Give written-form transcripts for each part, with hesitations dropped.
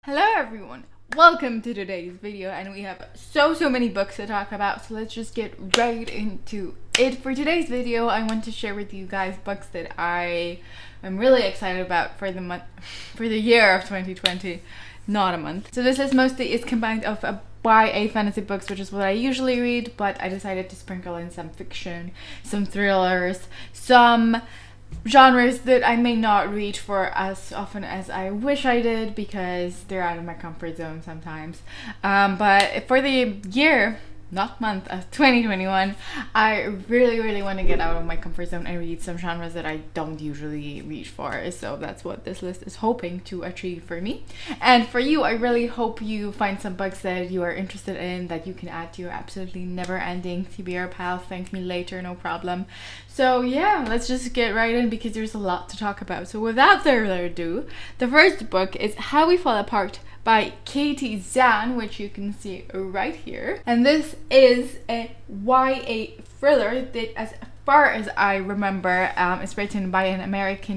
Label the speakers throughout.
Speaker 1: Hello everyone, welcome to today's video, and we have so many books to talk about, so let's just get right into it. For today's video, I want to share with you guys books that I am really excited about for the year of 2020, not a month. So this list mostly is combined of YA fantasy books, which is what I usually read, but I decided to sprinkle in some fiction, some thrillers, some genres that I may not read for as often as I wish I did because they're out of my comfort zone sometimes. But for the year, not month, of 2021, I really want to get out of my comfort zone and read some genres that I don't usually read for. So that's what this list is hoping to achieve for me. And for you, I really hope you find some books that you are interested in that you can add to your absolutely never-ending TBR pile. Thank me later, no problem. So yeah, let's just get right in because there's a lot to talk about. So without further ado, the first book is How We Fall Apart by Katie Zan, which you can see right here. And this is a YA thriller that, as far as I remember, is written by an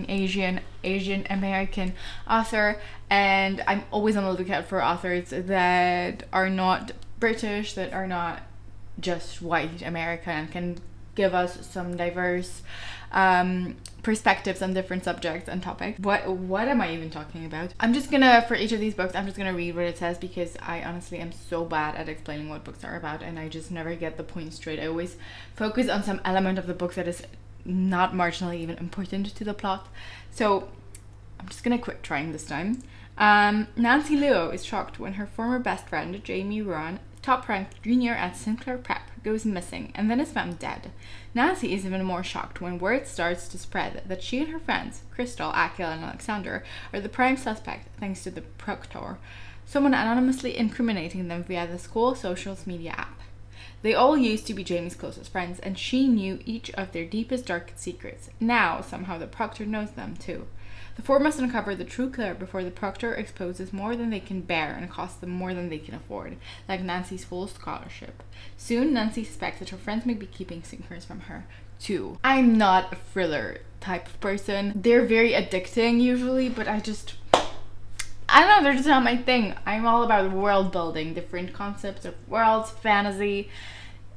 Speaker 1: Asian American author, and I'm always on the lookout for authors that are not British, that are not just white American, and can give us some diverse perspectives on different subjects and topics. What am I even talking about? I'm just gonna, for each of these books, I'm just gonna read what it says because I honestly am so bad at explaining what books are about and I just never get the point straight. I always focus on some element of the book that is not marginally even important to the plot. So I'm just gonna quit trying this time. Nancy Luo is shocked when her former best friend, Jamie Ruan, top-ranked junior at Sinclair Prep, goes missing and then is found dead. Nancy is even more shocked when word starts to spread that she and her friends, Crystal, Akil, and Alexander, are the prime suspect thanks to the proctor, someone anonymously incriminating them via the school socials media app. They all used to be Jamie's closest friends, and she knew each of their deepest, darkest secrets. Now, somehow, the proctor knows them too. The four must uncover the true killer before the proctor exposes more than they can bear and costs them more than they can afford, like Nancy's full scholarship. Soon, Nancy suspects that her friends may be keeping secrets from her, too. I'm not a thriller type of person. They're very addicting usually, but I don't know, they're just not my thing. I'm all about world building, different concepts of worlds, fantasy.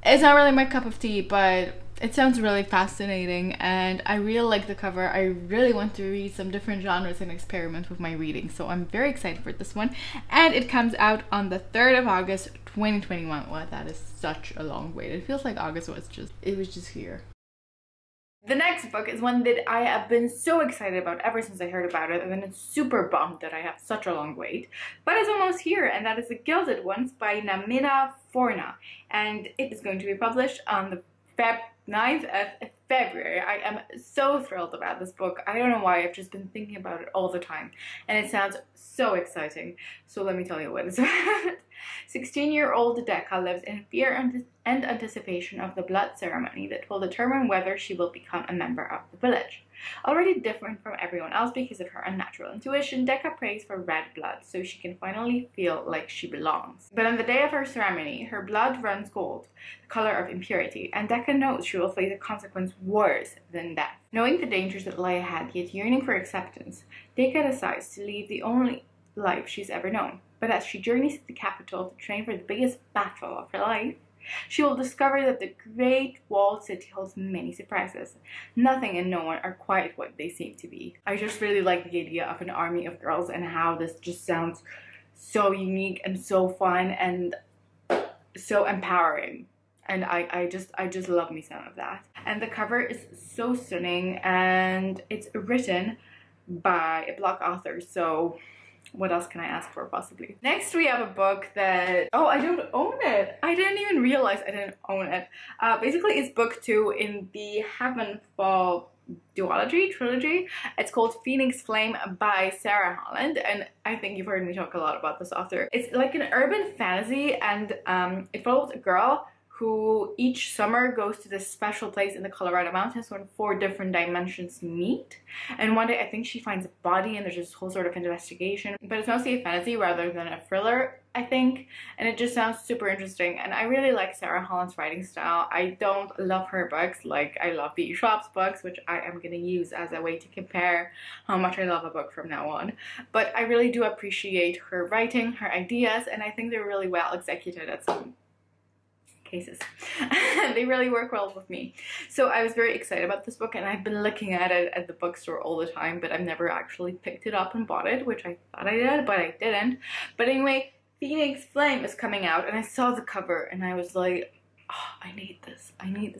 Speaker 1: It's not really my cup of tea, but it sounds really fascinating and I really like the cover. I really want to read some different genres and experiment with my reading, so I'm very excited for this one. And it comes out on the 3rd of August 2021. Wow, that is such a long wait. It feels like August was just here. The next book is one that I have been so excited about ever since I heard about it, and then it's super bummed that I have such a long wait. But it's almost here, and that is The Gilded Ones by Namina Forna. And it is going to be published on the 9th of February. I am so thrilled about this book. I don't know why, I've just been thinking about it all the time. And it sounds so exciting. So let me tell you what it's about. 16-year-old Decca lives in fear and anticipation of the blood ceremony that will determine whether she will become a member of the village. Already different from everyone else because of her unnatural intuition, Decca prays for red blood so she can finally feel like she belongs. But on the day of her ceremony, her blood runs gold, the color of impurity, and Decca knows she will face a consequence worse than death. Knowing the dangers that lie ahead, yet yearning for acceptance, Decca decides to leave the only life she's ever known. But as she journeys to the capital to train for the biggest battle of her life, she will discover that the great walled city holds many surprises. Nothing and no one are quite what they seem to be. I just really like the idea of an army of girls and how this just sounds so unique and so fun and so empowering. And I just love me some of that. And the cover is so stunning and it's written by a Black author, so what else can I ask for, possibly? Next, we have a book that... oh, I don't own it! I didn't even realize I didn't own it. Basically, it's book 2 in the Heavenfall trilogy. It's called Phoenix Flame by Sarah Holland, and I think you've heard me talk a lot about this author. It's like an urban fantasy, and it follows a girl who each summer goes to this special place in the Colorado mountains when 4 different dimensions meet. And one day I think she finds a body and there's this whole sort of investigation. But it's mostly a fantasy rather than a thriller. I think, and it just sounds super interesting. And I really like Sarah Holland's writing style. I don't love her books like I love V.E. Schwab's books, which I am going to use as a way to compare how much I love a book from now on. But I really do appreciate her writing, her ideas, and I think they're really well executed at some cases. They really work well with me. So I was very excited about this book, and I've been looking at it at the bookstore all the time, but I've never actually picked it up and bought it, which I thought I did, but I didn't. But anyway, Phoenix Flame is coming out, and I saw the cover and I was like, oh, I need this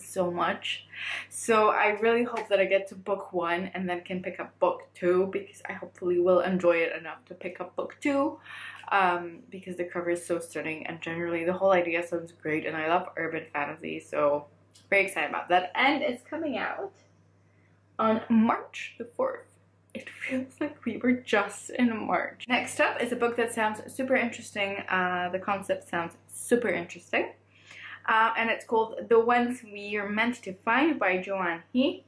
Speaker 1: so much. So I really hope that I get to book 1 and then can pick up book 2, because I hopefully will enjoy it enough to pick up book 2, because the cover is so stunning and generally the whole idea sounds great, and I love urban fantasy, so very excited about that. And it's coming out on March the 4th. It feels like we were just in March. Next up is a book that sounds super interesting. The concept sounds super interesting. And it's called The Ones We're Meant to Find by Joanne He.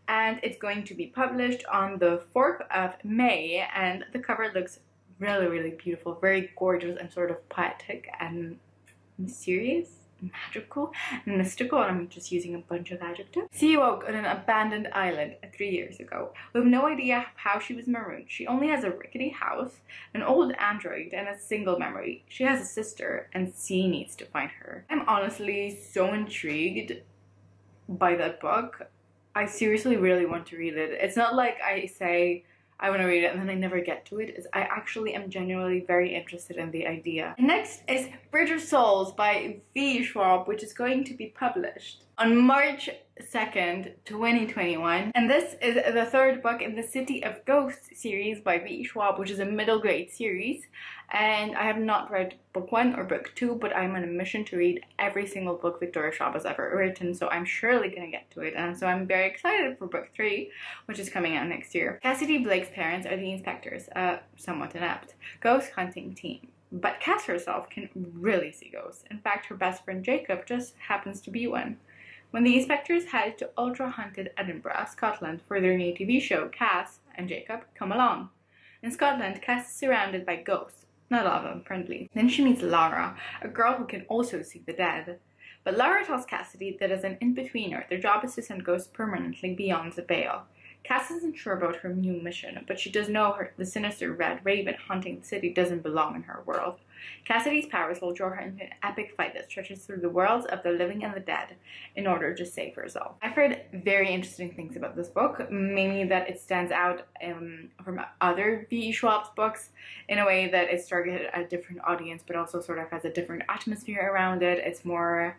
Speaker 1: And it's going to be published on the 4th of May. And the cover looks really, really beautiful. Very gorgeous and sort of poetic and mysterious, magical and mystical, and I'm just using a bunch of adjectives. She woke on an abandoned island 3 years ago. We have no idea how she was marooned. She only has a rickety house, an old android, and a single memory. She has a sister, and she needs to find her. I'm honestly so intrigued by that book. I seriously really want to read it. It's not like I say I want to read it and then I never get to it. I actually am genuinely very interested in the idea. Next is Bridge of Souls by V. Schwab, which is going to be published on March 2nd, 2021. And this is the 3rd book in the City of Ghosts series by V. Schwab, which is a middle grade series. And I have not read book 1 or book 2, but I'm on a mission to read every single book Victoria Schwab has ever written, so I'm surely gonna get to it. And so I'm very excited for book 3, which is coming out next year. Cassidy Blake's parents are the inspectors, a somewhat inept ghost hunting team. But Cass herself can really see ghosts. In fact, her best friend Jacob just happens to be one. When the inspectors head to ultra-hunted Edinburgh, Scotland, for their new TV show, Cass and Jacob come along. In Scotland, Cass is surrounded by ghosts, not all of them friendly. Then she meets Lara, a girl who can also see the dead. But Lara tells Cassidy that as an in-betweener, their job is to send ghosts permanently beyond the Veil. Cass isn't sure about her new mission, but she does know the sinister Red Raven hunting the city doesn't belong in her world. Cassidy's powers will draw her into an epic fight that stretches through the worlds of the living and the dead in order to save herself. I've heard very interesting things about this book, mainly that it stands out from other V.E. Schwab's books in a way that it's targeted at a different audience, but also sort of has a different atmosphere around it. It's more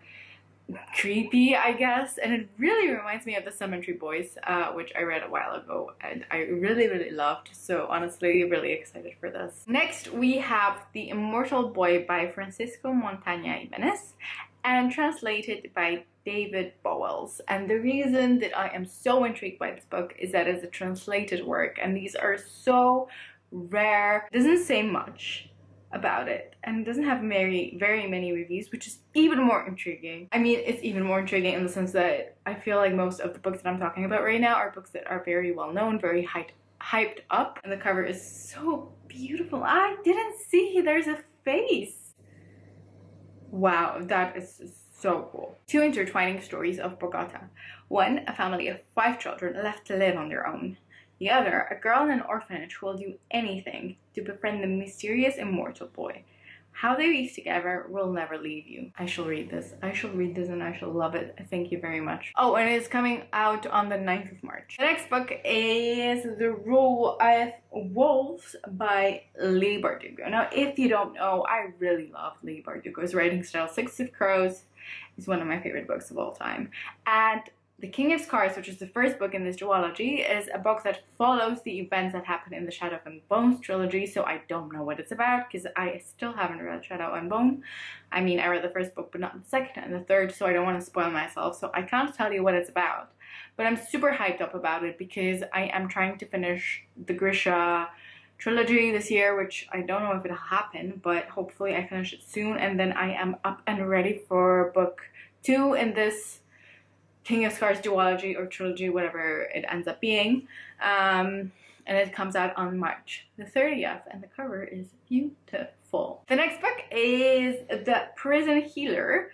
Speaker 1: creepy, I guess, and it really reminds me of the Cemetery Boys, which I read a while ago and I really, really loved, so honestly really excited for this. Next we have The Immortal Boy by Francisco Montaña Ibanez and translated by David Bowles. And the reason that I am so intrigued by this book is that it's a translated work, and these are so rare. It doesn't say much about it and doesn't have very many reviews, which is even more intriguing. I mean, it's even more intriguing in the sense that I feel like most of the books that I'm talking about right now are books that are very well known, very hyped up, and the cover is so beautiful. I didn't see there's a face. Wow, that is so cool. 2 intertwining stories of Bogota. One, a family of 5 children left to live on their own. The other, a girl in an orphanage who will do anything to befriend the mysterious Immortal Boy. How they weave together will never leave you. I shall read this. I shall read this and I shall love it. Thank you very much. Oh, and it's coming out on the 9th of March. The next book is The Rule of Wolves by Leigh Bardugo. Now, if you don't know, I really love Leigh Bardugo's writing style. Six of Crows is one of my favorite books of all time. And The King of Scars, which is the first book in this duology, is a book that follows the events that happen in the Shadow and Bones trilogy, so I don't know what it's about because I still haven't read Shadow and Bone. I mean, I read the first book but not the second and the third, so I don't want to spoil myself, so I can't tell you what it's about. But I'm super hyped up about it because I am trying to finish the Grisha trilogy this year, which I don't know if it'll happen, but hopefully I finish it soon, and then I am up and ready for book 2 in this King of Scars duology or trilogy, whatever it ends up being, and it comes out on March the 30th, and the cover is beautiful. The next book is The Prison Healer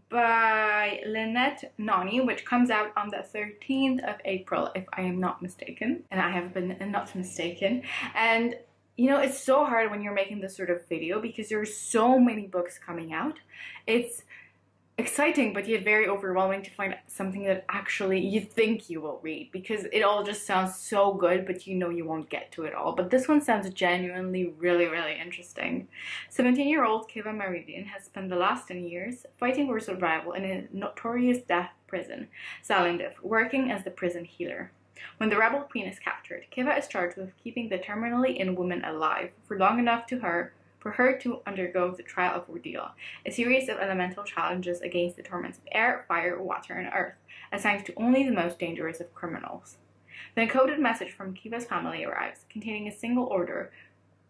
Speaker 1: by Lynette Noni, which comes out on the 13th of April, if I am not mistaken. And I have been not mistaken. And you know, it's so hard when you're making this sort of video because there are so many books coming out. It's exciting, but yet very overwhelming to find something that actually you think you will read, because it all just sounds so good, but you know you won't get to it all. But this one sounds genuinely really interesting. 17-year-old Kiva Meridian has spent the last 10 years fighting for survival in a notorious death prison, Salindiv, working as the prison healer. When the rebel queen is captured, Kiva is charged with keeping the terminally ill woman alive for long enough for her to undergo the trial of ordeal, a series of elemental challenges against the torments of air, fire, water, and earth, assigned to only the most dangerous of criminals. Then a coded message from Kiva's family arrives, containing a single order: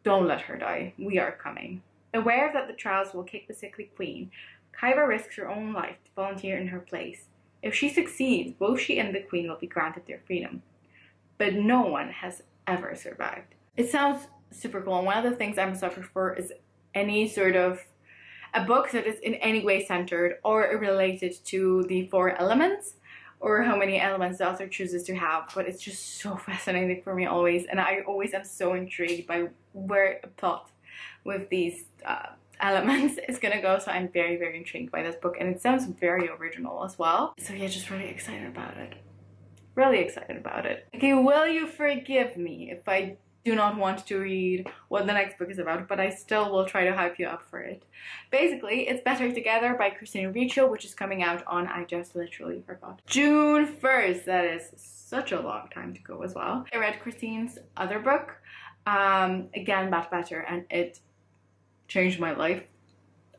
Speaker 1: "Don't let her die. We are coming." Aware that the trials will kick the sickly queen, Kiva risks her own life to volunteer in her place. If she succeeds, both she and the queen will be granted their freedom. But no one has ever survived. It sounds super cool, and one of the things I'm a sucker for is any sort of a book that is in any way centered or related to the 4 elements, or how many elements the author chooses to have. But it's just so fascinating for me always, and I always am so intrigued by where a plot with these elements is gonna go. So I'm very intrigued by this book, and it sounds very original as well. So yeah, just really excited about it. Really excited about it. Okay, will you forgive me if I do not want to read what the next book is about, but I still will try to hype you up for it. Basically, it's Better Together by Christine Riccio, which is coming out on, I just literally forgot, June 1st. That is such a long time to go as well. I read Christine's other book, again, Better, and it changed my life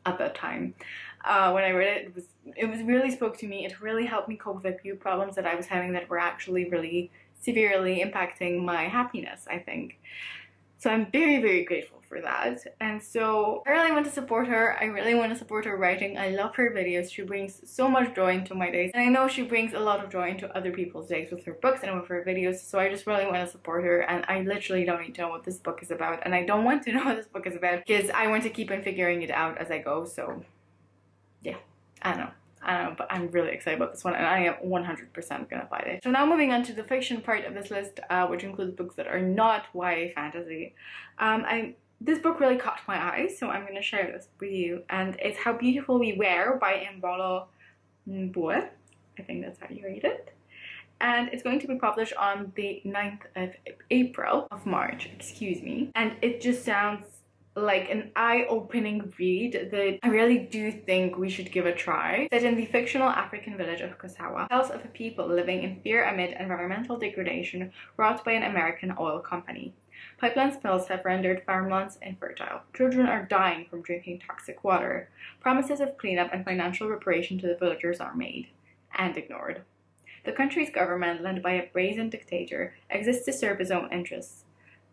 Speaker 1: at that time. When I read it, it was really spoke to me. It really helped me cope with a few problems that I was having that were actually really severely impacting my happiness, I think. So I'm very grateful for that. And so I really want to support her. I really want to support her writing. I love her videos. She brings so much joy into my days. And I know she brings a lot of joy into other people's days with her books and with her videos. So I just really want to support her. And I literally don't need to know what this book is about. And I don't want to know what this book is about because I want to keep on figuring it out as I go. So yeah, I don't know, but I'm really excited about this one, and I am 100% gonna buy it. So now moving on to the fiction part of this list, which includes books that are not YA fantasy. This book really caught my eye, so I'm gonna share this with you, and it's How Beautiful We Were by Immortal Boy. I think that's how you read it. And it's going to be published on the 9th of March, excuse me. And it just sounds like an eye-opening read that I really do think we should give a try. Set in the fictional African village of Kosawa, tells of a people living in fear amid environmental degradation wrought by an American oil company. Pipeline spills have rendered farmlands infertile. Children are dying from drinking toxic water. Promises of cleanup and financial reparation to the villagers are made and ignored. The country's government, led by a brazen dictator, exists to serve his own interests.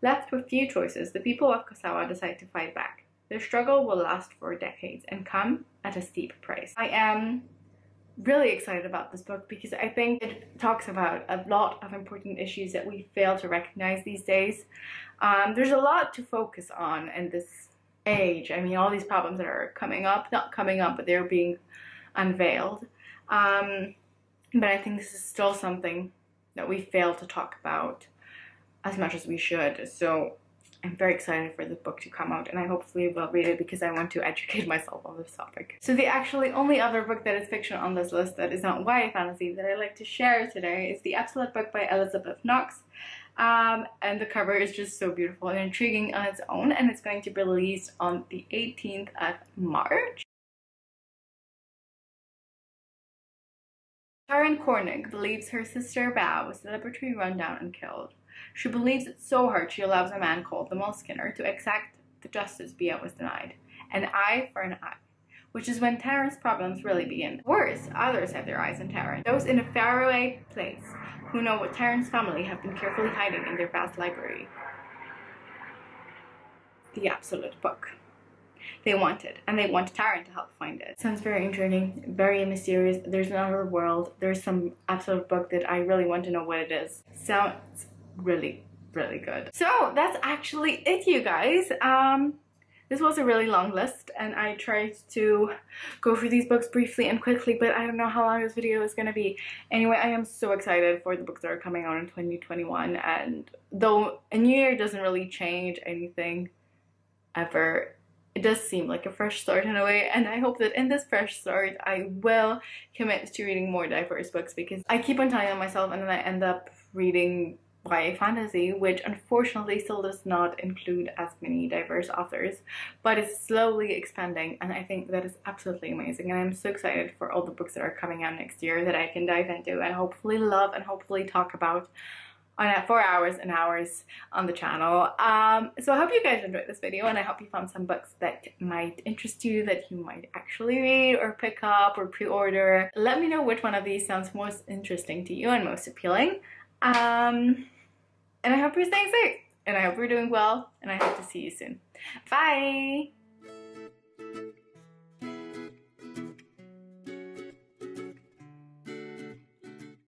Speaker 1: Left with few choices, the people of Kosawa decide to fight back. Their struggle will last for decades and come at a steep price. I am really excited about this book because I think it talks about a lot of important issues that we fail to recognize these days. There's a lot to focus on in this age. I mean, all these problems that are not coming up, but they're being unveiled. But I think this is still something that we fail to talk about as much as we should. So I'm very excited for this book to come out, and I hopefully will read it because I want to educate myself on this topic. So the actually only other book that is fiction on this list that is not YA fantasy that I'd like to share today is The Absolute Book by Elizabeth Knox. And the cover is just so beautiful and intriguing on its own, and it's going to be released on the 18th of March. Karen Kornig believes her sister Bao was deliberately run down and killed. She believes it so hard she allows a man called the Muleskinner to exact the justice Bia was denied. An eye for an eye. Which is when Taryn's problems really begin. Worse, others have their eyes on Taryn. Those in a faraway place who know what Taryn's family have been carefully hiding in their vast library. The Absolute Book. They want it, and they want Taryn to help find it. Sounds very intriguing, very mysterious. There's another world. There's some absolute book that I really want to know what it is. Sounds really good. So that's actually it, you guys. this was a really long list and I tried to go through these books briefly and quickly, but I don't know how long this video is going to be. Anyway, I am so excited for the books that are coming out in 2021, and though a new year doesn't really change anything ever, it does seem like a fresh start in a way, and I hope that in this fresh start I will commit to reading more diverse books, because I keep on telling myself and then I end up reading YA fantasy, which unfortunately still does not include as many diverse authors, but it's slowly expanding, and I think that is absolutely amazing, and I'm so excited for all the books that are coming out next year that I can dive into and hopefully love and hopefully talk about for hours and hours on the channel. So I hope you guys enjoyed this video, and I hope you found some books that might interest you, that you might actually read or pick up or pre-order. Let me know which one of these sounds most interesting to you and most appealing. And I hope you're staying safe, and I hope you're doing well, and I hope to see you soon. Bye!